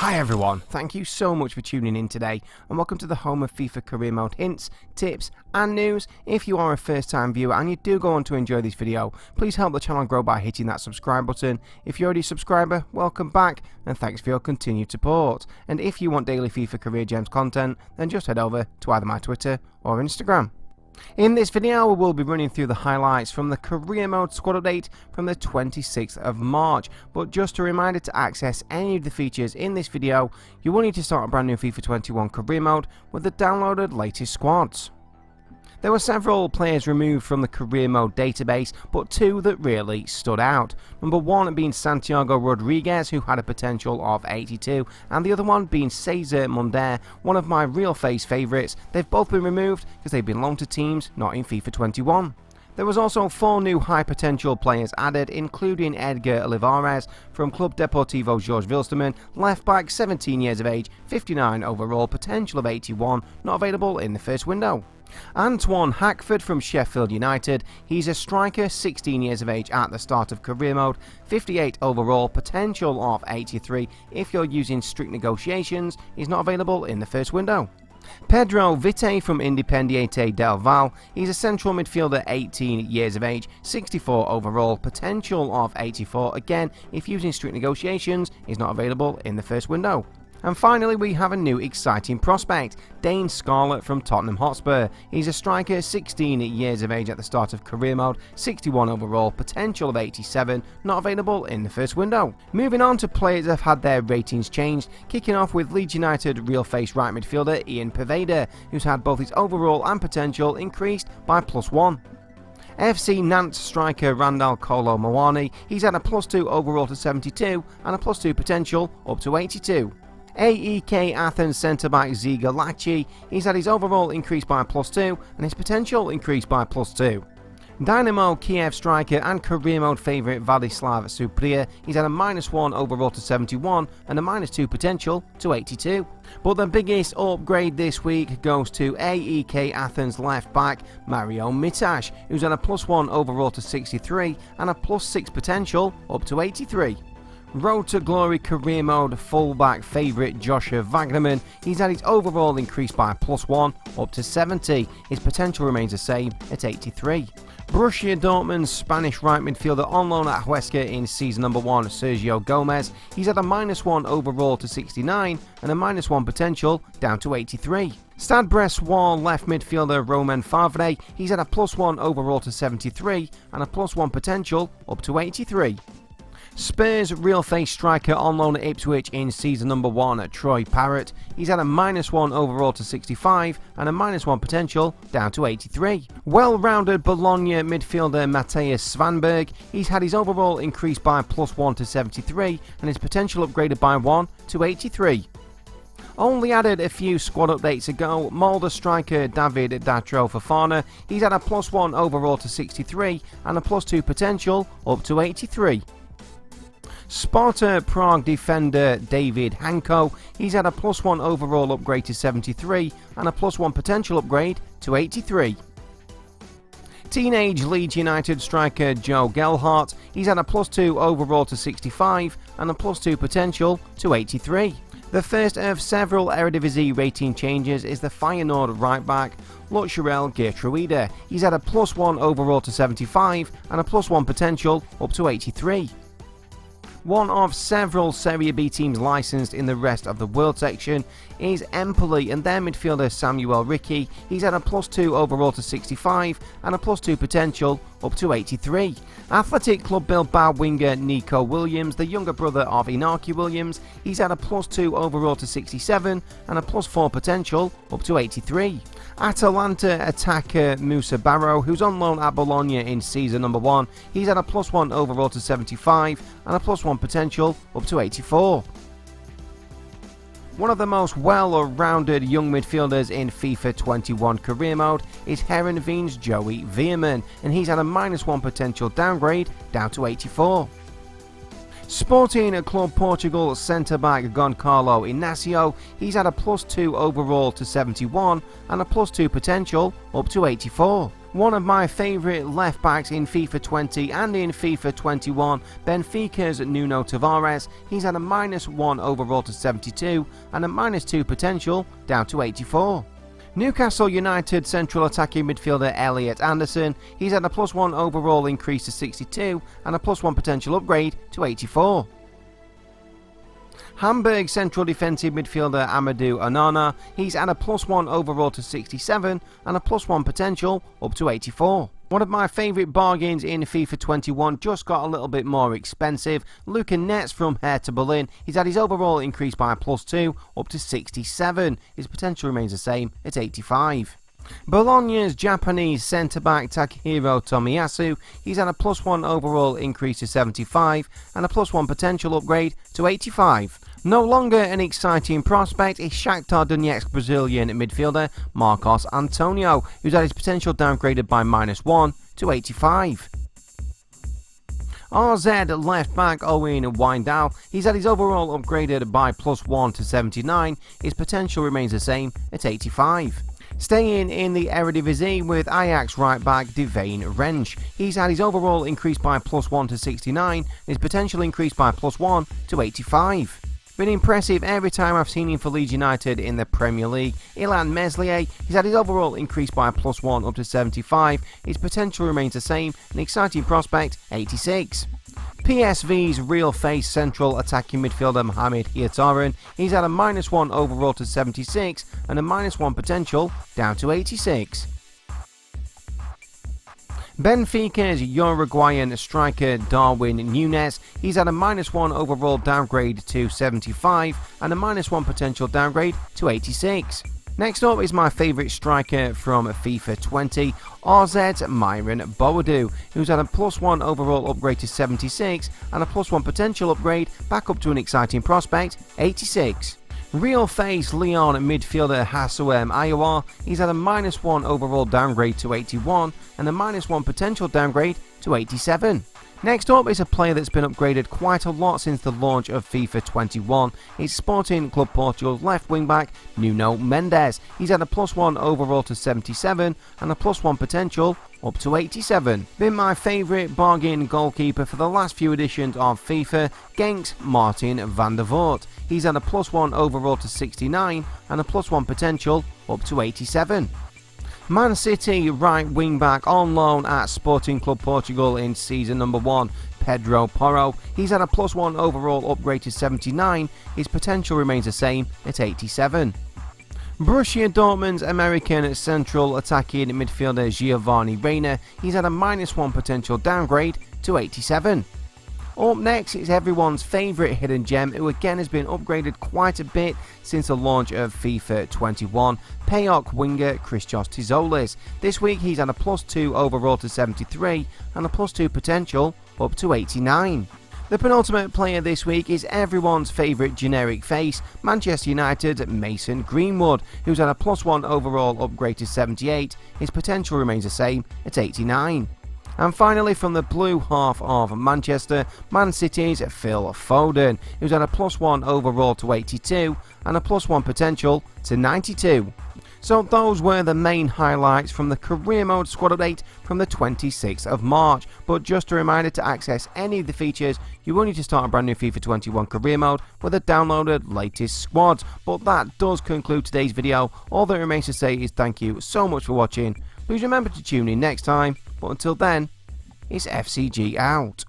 Hi everyone, thank you so much for tuning in today and welcome to the home of FIFA career mode hints, tips and news. If you are a first time viewer and you do go on to enjoy this video, please help the channel grow by hitting that subscribe button. If you're already a subscriber, welcome back and thanks for your continued support. And if you want daily FIFA career gems content, then just head over to either my Twitter or Instagram. In this video we will be running through the highlights from the career mode squad update from the 26th of March, but just a reminder, to access any of the features in this video you will need to start a brand new FIFA 21 career mode with the downloaded latest squads. There were several players removed from the career mode database, but two that really stood out. Number one being Santiago Rodriguez, who had a potential of 82, and the other one being Cesar Mundair, one of my real face favourites. They've both been removed because they belong to teams not in FIFA 21. There was also 4 new high potential players added, including Edgar Olivares from Club Deportivo Jorge Wilstermann, left back, 17 years of age, 59 overall, potential of 81, not available in the first window. Antoine Hackford from Sheffield United, he's a striker, 16 years of age at the start of career mode, 58 overall, potential of 83, if you're using strict negotiations, he's not available in the first window. Pedro Vite from Independiente del Valle, he's a central midfielder, 18 years of age, 64 overall, potential of 84, again if using strict negotiations, he's not available in the first window. And finally we have a new exciting prospect, Dane Scarlett from Tottenham Hotspur. He's a striker, 16 years of age at the start of career mode, 61 overall, potential of 87, not available in the first window. Moving on to players that have had their ratings changed, kicking off with Leeds United real face right midfielder Ian Poveda, who's had both his overall and potential increased by +1. FC Nantes striker Randall Kolo Muani, he's had a +2 overall to 72 and a +2 potential up to 82. AEK Athens centre-back Ziga Lachi, he's had his overall increased by +2 and his potential increased by +2. Dynamo Kiev striker and career mode favourite Vladislav Supriya, he's had a -1 overall to 71 and a -2 potential to 82. But the biggest upgrade this week goes to AEK Athens left back Mario Mitash, who's had a +1 overall to 63 and a +6 potential up to 83. Road to Glory career mode fullback favourite Joshua Wagnerman, he's had his overall increased by +1 up to 70, his potential remains the same at 83. Borussia Dortmund's Spanish right midfielder on loan at Huesca in season number 1 Sergio Gomez, he's had a -1 overall to 69 and a -1 potential down to 83. Stade Brestois left midfielder Romain Favre, he's had a +1 overall to 73 and a +1 potential up to 83. Spurs real face striker on loan at Ipswich in season number 1 Troy Parrott, he's had a -1 overall to 65 and a -1 potential down to 83. Well-rounded Bologna midfielder Matthias Svanberg, he's had his overall increased by +1 to 73 and his potential upgraded by 1 to 83. Only added a few squad updates ago, Molde striker David Datro Fofana, he's had a +1 overall to 63 and a +2 potential up to 83. Sparta Prague defender David Hanko, he's had a +1 overall upgrade to 73 and a +1 potential upgrade to 83. Teenage Leeds United striker Joe Gelhardt, he's had a +2 overall to 65 and a +2 potential to 83. The first of several Eredivisie rating changes is the Feyenoord right back Lutcherel Geertruida, he's had a +1 overall to 75 and a +1 potential up to 83. One of several Serie B teams licensed in the rest of the world section is Empoli, and their midfielder Samuel Ricky, he's had a +2 overall to 65 and a +2 potential up to 83. Athletic Club Bilbao winger Nico Williams, the younger brother of Inaki Williams, he's had a +2 overall to 67 and a +4 potential up to 83. Atalanta attacker Musa Barrow, who's on loan at Bologna in season number 1, he's had a +1 overall to 75 and a +1 potential up to 84. One of the most well-rounded young midfielders in FIFA 21 career mode is Heerenveen's Joey Veerman, and he's had a -1 potential downgrade down to 84. Sporting Club Portugal centre-back Goncalo Inácio, he's had a +2 overall to 71 and a +2 potential up to 84. One of my favourite left backs in FIFA 20 and in FIFA 21, Benfica's Nuno Tavares. He's had a -1 overall to 72 and a -2 potential down to 84. Newcastle United central attacking midfielder Elliot Anderson. He's had a +1 overall increase to 62 and a +1 potential upgrade to 84. Hamburg central defensive midfielder Amadou Onana. He's had a +1 overall to 67 and a +1 potential up to 84. One of my favourite bargains in FIFA 21 just got a little bit more expensive. Luca Netz from Hertha Berlin. He's had his overall increase by a +2 up to 67. His potential remains the same at 85. Bologna's Japanese centre-back Takahiro Tomiyasu. He's had a +1 overall increase to 75 and a +1 potential upgrade to 85. No longer an exciting prospect is Shakhtar Donetsk Brazilian midfielder Marcos Antonio, who's had his potential downgraded by -1 to 85. RZ left back Owen Wijndal. He's had his overall upgraded by +1 to 79. His potential remains the same at 85. Staying in the Eredivisie with Ajax right back Dane Scarlett. He's had his overall increased by +1 to 69, and his potential increased by +1 to 85. Been impressive every time I've seen him for Leeds United in the Premier League. Ilan Meslier, he's had his overall increased by +1 up to 75, his potential remains the same, an exciting prospect 86. PSV's real face central attacking midfielder Mohamed Ihataren. He's had a -1 overall to 76 and a -1 potential down to 86. Benfica's Uruguayan striker Darwin Núñez. He's had a -1 overall downgrade to 75 and a -1 potential downgrade to 86. Next up is my favourite striker from FIFA 20, RZ's Myron Boadu, who's had a +1 overall upgrade to 76 and a +1 potential upgrade back up to an exciting prospect, 86. Real face Leon midfielder Hassouem Aouar. He's had a -1 overall downgrade to 81 and a -1 potential downgrade to 87. Next up is a player that's been upgraded quite a lot since the launch of FIFA 21. It's Sporting Club Portugal's left wing back Nuno Mendes. He's had a +1 overall to 77 and a +1 potential up to 87. Been my favourite bargain goalkeeper for the last few editions of FIFA, Genk's Martin van der Voort. He's had a +1 overall to 69 and a +1 potential up to 87. Man City right wing back on loan at Sporting Club Portugal in season number 1, Pedro Porro. He's had a +1 overall upgrade to 79, his potential remains the same at 87. Borussia Dortmund's American central attacking midfielder Giovanni Reina. He's had a -1 potential downgrade to 87. Up next is everyone's favourite hidden gem, who again has been upgraded quite a bit since the launch of FIFA 21, PAOK winger Christos Tizolis. This week he's had a +2 overall to 73 and a +2 potential up to 89. The penultimate player this week is everyone's favourite generic face, Manchester United's Mason Greenwood, who's had a +1 overall upgrade to 78, his potential remains the same at 89. And finally, from the blue half of Manchester, Man City's Phil Foden, who's had a +1 overall to 82 and a +1 potential to 92. So those were the main highlights from the career mode squad update from the 26th of March. But just a reminder, to access any of the features, you will need to start a brand new FIFA 21 career mode with the downloaded latest squads. But that does conclude today's video. All that remains to say is thank you so much for watching. Please remember to tune in next time. But until then, it's FCG out.